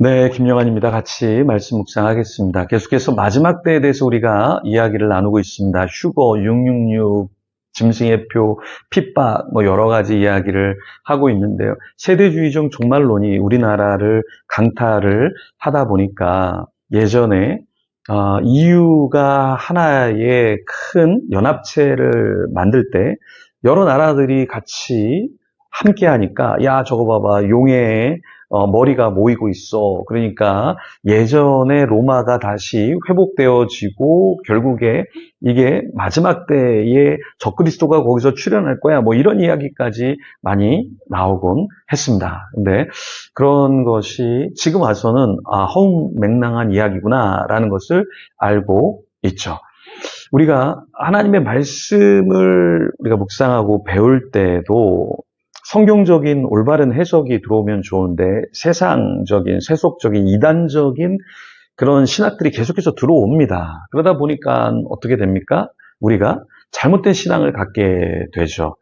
네, 김영환입니다. 같이 말씀 묵상하겠습니다. 계속해서 마지막 때에 대해서 우리가 이야기를 나누고 있습니다. 휴거, 666, 짐승의 표, 핍박, 여러 가지 이야기를 하고 있는데요. 세대주의적 종말론이 우리나라를 강타를 하다 보니까 예전에 EU가 하나의 큰 연합체를 만들 때 여러 나라들이 같이 함께 하니까 야 저거 봐봐 용의 머리가 모이고 있어. 그러니까 예전에 로마가 다시 회복되어지고 결국에 이게 마지막 때에 적그리스도가 거기서 출현할 거야. 이런 이야기까지 많이 나오곤 했습니다. 근데 그런 것이 지금 와서는 허무맹랑한 이야기구나라는 것을 알고 있죠. 우리가 하나님의 말씀을 우리가 묵상하고 배울 때도 성경적인 올바른 해석이 들어오면 좋은데 세상적인, 세속적인, 이단적인 그런 신학들이 계속해서 들어옵니다. 그러다 보니까 어떻게 됩니까? 우리가 잘못된 신앙을 갖게 되죠.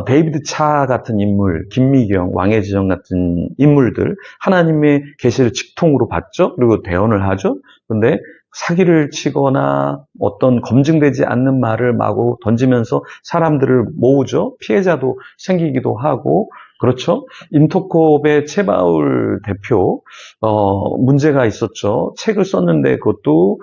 데이비드 차 같은 인물, 김미경, 왕의 지정 같은 인물들, 하나님의 계시를 직통으로 받죠. 그리고 대언을 하죠. 그런데 사기를 치거나 어떤 검증되지 않는 말을 마구 던지면서 사람들을 모으죠. 피해자도 생기기도 하고, 그렇죠. 인터콥의 최바울 대표 문제가 있었죠. 책을 썼는데 그것도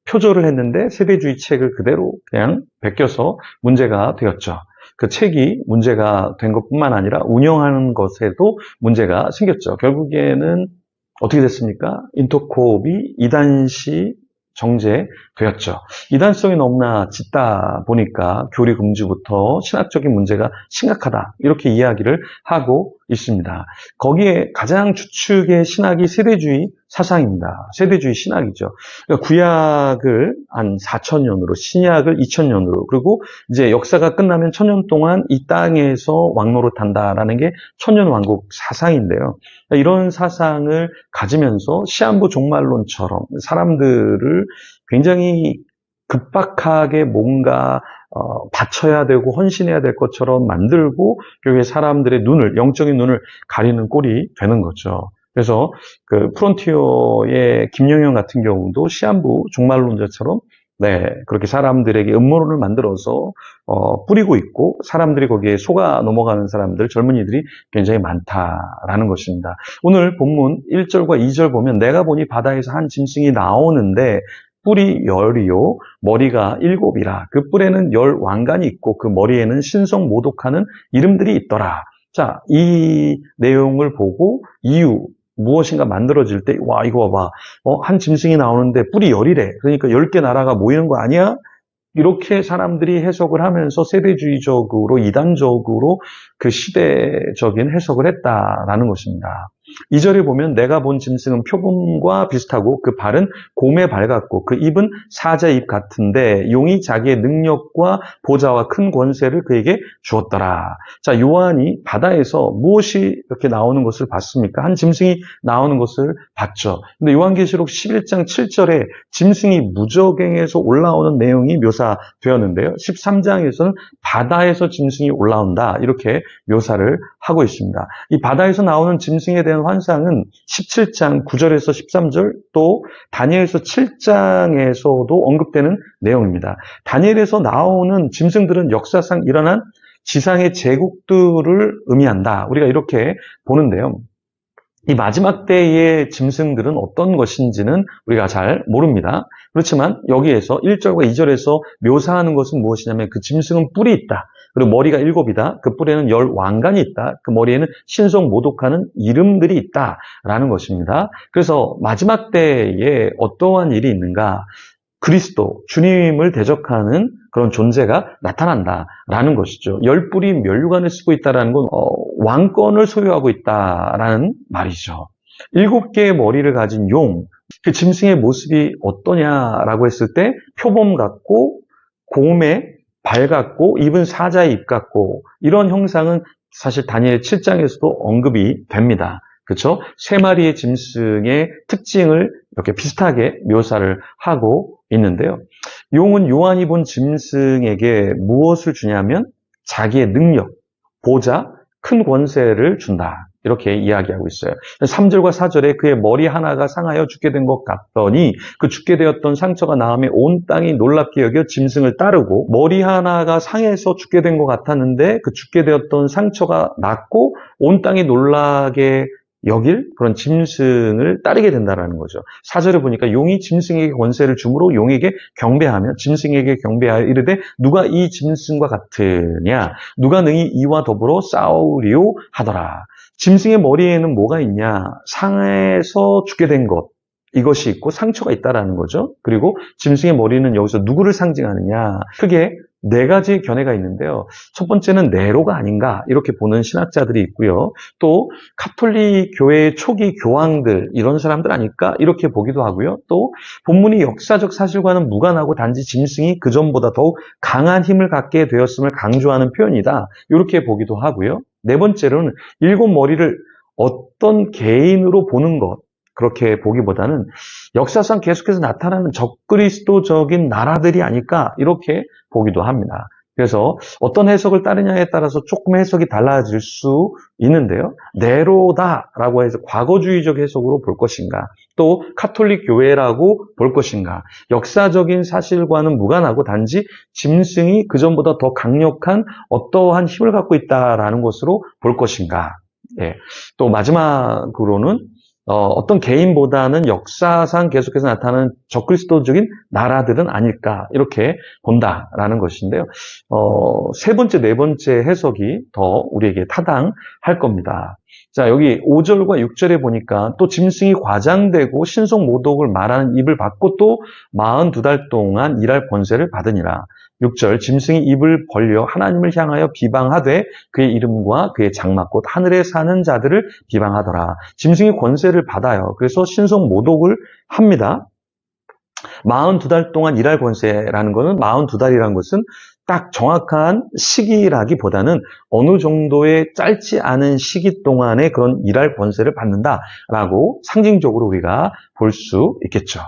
표절을 했는데 세대주의 책을 그대로 그냥 베껴서 문제가 되었죠. 그 책이 문제가 된 것뿐만 아니라 운영하는 것에도 문제가 생겼죠. 결국에는 어떻게 됐습니까? 인터콥이 이단시 정제되었죠. 이단성이 너무나 짙다 보니까 교리 금지부터 신학적인 문제가 심각하다. 이렇게 이야기를 하고 있습니다. 거기에 가장 주축의 신학이 세대주의 사상입니다. 세대주의 신학이죠. 그러니까 구약을 한 4,000년으로, 신약을 2,000년으로, 그리고 이제 역사가 끝나면 1,000년 동안 이 땅에서 왕노릇한다라는 게 천년왕국 사상인데요. 이런 사상을 가지면서 시한부 종말론처럼 사람들을 굉장히 급박하게 뭔가 바쳐야 되고 헌신해야 될 것처럼 만들고 결국에 사람들의 눈을, 영적인 눈을 가리는 꼴이 되는 거죠. 그래서 그 프론티어의 김영현 같은 경우도 시한부 종말론자처럼 그렇게 사람들에게 음모론을 만들어서 뿌리고 있고 사람들이 거기에 속아 넘어가는 사람들, 젊은이들이 굉장히 많다라는 것입니다. 오늘 본문 1절과 2절 보면 내가 보니 바다에서 한 짐승이 나오는데 뿔이 10이요 머리가 7이라. 그 뿔에는 10 왕관이 있고 그 머리에는 신성 모독하는 이름들이 있더라. 자, 이 내용을 보고 이유 무엇인가 만들어질 때, 와, 이거 봐봐. 한 짐승이 나오는데 뿔이 10이래. 그러니까 10개 나라가 모이는 거 아니야? 이렇게 사람들이 해석을 하면서 세대주의적으로, 이단적으로 그 시대적인 해석을 했다라는 것입니다. 2절에 보면 내가 본 짐승은 표범과 비슷하고 그 발은 곰의 발 같고 그 입은 사자의 입 같은데 용이 자기의 능력과 보좌와 큰 권세를 그에게 주었더라. 자, 요한이 바다에서 무엇이 이렇게 나오는 것을 봤습니까? 한 짐승이 나오는 것을 봤죠. 근데 요한계시록 11장 7절에 짐승이 무저갱에서 올라오는 내용이 묘사되었는데요. 13장에서는 바다에서 짐승이 올라온다. 이렇게 묘사를 하고 있습니다. 이 바다에서 나오는 짐승에 대한 환상은 17장 9절에서 13절 또 다니엘서 7장에서도 언급되는 내용입니다. 다니엘에서 나오는 짐승들은 역사상 일어난 지상의 제국들을 의미한다. 우리가 이렇게 보는데요. 이 마지막 때의 짐승들은 어떤 것인지는 우리가 잘 모릅니다. 그렇지만 여기에서 1절과 2절에서 묘사하는 것은 무엇이냐면 그 짐승은 뿔이 있다. 그리고 머리가 7이다. 그 뿔에는 10 왕관이 있다. 그 머리에는 신성 모독하는 이름들이 있다라는 것입니다. 그래서 마지막 때에 어떠한 일이 있는가? 그리스도, 주님을 대적하는 그런 존재가 나타난다라는 것이죠. 10뿔이 면류관을 쓰고 있다는 건 왕권을 소유하고 있다라는 말이죠. 7개의 머리를 가진 용, 그 짐승의 모습이 어떠냐라고 했을 때 표범 같고 곰의 발 같고 입은 사자의 입 같고 이런 형상은 사실 다니엘 7장에서도 언급이 됩니다. 그렇죠? 세 마리의 짐승의 특징을 이렇게 비슷하게 묘사를 하고 있는데요. 용은 요한이 본 짐승에게 무엇을 주냐면 자기의 능력, 보좌, 큰 권세를 준다. 이렇게 이야기하고 있어요. 3절과 4절에 그의 머리 하나가 상하여 죽게 된 것 같더니 그 죽게 되었던 상처가 나음에 온 땅이 놀랍게 여겨 짐승을 따르고, 머리 하나가 상해서 죽게 된 것 같았는데 그 죽게 되었던 상처가 낫고 온 땅이 놀라게 여길 그런 짐승을 따르게 된다는 거죠. 4절에 보니까 용이 짐승에게 권세를 주므로 용에게 경배하며 짐승에게 경배하여 이르되 누가 이 짐승과 같으냐, 누가 능히 이와 더불어 싸우리오 하더라. 짐승의 머리에는 뭐가 있냐? 상해서 죽게 된 것, 이것이 있고 상처가 있다라는 거죠. 그리고 짐승의 머리는 여기서 누구를 상징하느냐? 크게 네 가지 견해가 있는데요. 첫 번째는 네로가 아닌가 이렇게 보는 신학자들이 있고요. 또 가톨릭 교회의 초기 교황들, 이런 사람들 아닐까 이렇게 보기도 하고요. 또 본문이 역사적 사실과는 무관하고 단지 짐승이 그전보다 더욱 강한 힘을 갖게 되었음을 강조하는 표현이다, 이렇게 보기도 하고요. 네 번째로는 일곱 머리를 어떤 개인으로 보는 것, 그렇게 보기보다는 역사상 계속해서 나타나는 적그리스도적인 나라들이 아닐까 이렇게 보기도 합니다. 그래서 어떤 해석을 따르냐에 따라서 조금 해석이 달라질 수 있는데요. 네로다라고 해서 과거주의적 해석으로 볼 것인가, 또 카톨릭 교회라고 볼 것인가, 역사적인 사실과는 무관하고 단지 짐승이 그전보다 더 강력한 어떠한 힘을 갖고 있다라는 것으로 볼 것인가. 예. 또 마지막으로는 어떤 개인보다는 역사상 계속해서 나타나는 적그리스도적인 나라들은 아닐까 이렇게 본다라는 것인데요. 세 번째, 네 번째 해석이 더 우리에게 타당할 겁니다. 자, 여기 5절과 6절에 보니까 또 짐승이 과장되고 신성 모독을 말하는 입을 받고 또 42달 동안 일할 권세를 받으니라. 6절, 짐승이 입을 벌려 하나님을 향하여 비방하되 그의 이름과 그의 장막 곧 하늘에 사는 자들을 비방하더라. 짐승이 권세를 받아요. 그래서 신성 모독을 합니다. 42달 동안 일할 권세라는 것은, 42달이라는 것은 딱 정확한 시기라기보다는 어느 정도의 짧지 않은 시기 동안에 그런 일할 권세를 받는다라고 상징적으로 우리가 볼 수 있겠죠.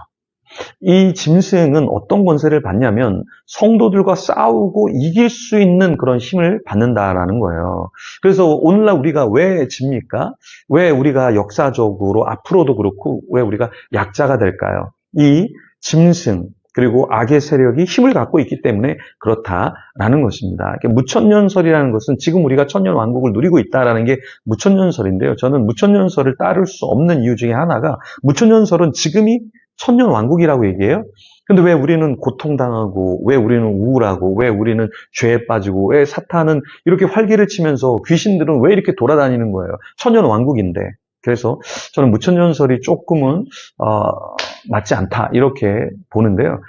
이 짐승은 어떤 권세를 받냐면 성도들과 싸우고 이길 수 있는 그런 힘을 받는다라는 거예요. 그래서 오늘날 우리가 왜 집니까? 왜 우리가 역사적으로 앞으로도 그렇고 왜 우리가 약자가 될까요? 이 짐승 그리고 악의 세력이 힘을 갖고 있기 때문에 그렇다라는 것입니다. 무천년설이라는 것은 지금 우리가 천년왕국을 누리고 있다라는 게 무천년설인데요. 저는 무천년설을 따를 수 없는 이유 중에 하나가, 무천년설은 지금이 천년왕국이라고 얘기해요. 근데 왜 우리는 고통당하고, 왜 우리는 우울하고, 왜 우리는 죄에 빠지고, 왜 사탄은 이렇게 활기를 치면서 귀신들은 왜 이렇게 돌아다니는 거예요? 천년왕국인데. 그래서 저는 무천년설이 조금은 맞지 않다 이렇게 보는데요.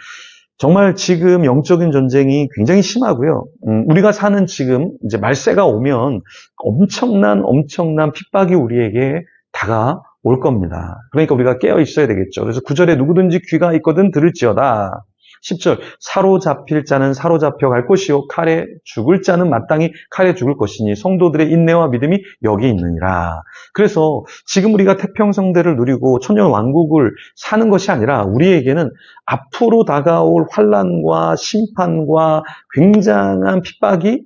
정말 지금 영적인 전쟁이 굉장히 심하고요. 우리가 사는 지금 이제 말세가 오면 엄청난 핍박이 우리에게 다가올 겁니다. 그러니까 우리가 깨어 있어야 되겠죠. 그래서 9절에 누구든지 귀가 있거든 들을지어다. 10절, 사로잡힐 자는 사로잡혀 갈 것이요 칼에 죽을 자는 마땅히 칼에 죽을 것이니 성도들의 인내와 믿음이 여기 있느니라. 그래서 지금 우리가 태평성대를 누리고 천년왕국을 사는 것이 아니라 우리에게는 앞으로 다가올 환난과 심판과 굉장한 핍박이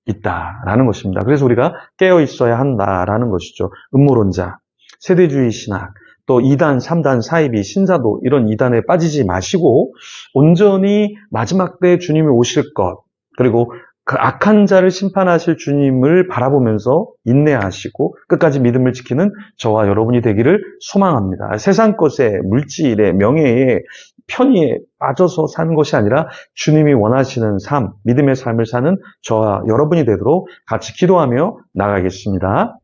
있다라는 것입니다. 그래서 우리가 깨어 있어야 한다라는 것이죠. 음모론자, 세대주의 신학, 또 2단, 3단, 사이비, 신사도 이런 2단에 빠지지 마시고 온전히 마지막 때 주님이 오실 것, 그리고 그 악한 자를 심판하실 주님을 바라보면서 인내하시고 끝까지 믿음을 지키는 저와 여러분이 되기를 소망합니다. 세상 것에, 물질에, 명예에, 편의에 빠져서 사는 것이 아니라 주님이 원하시는 삶, 믿음의 삶을 사는 저와 여러분이 되도록 같이 기도하며 나가겠습니다.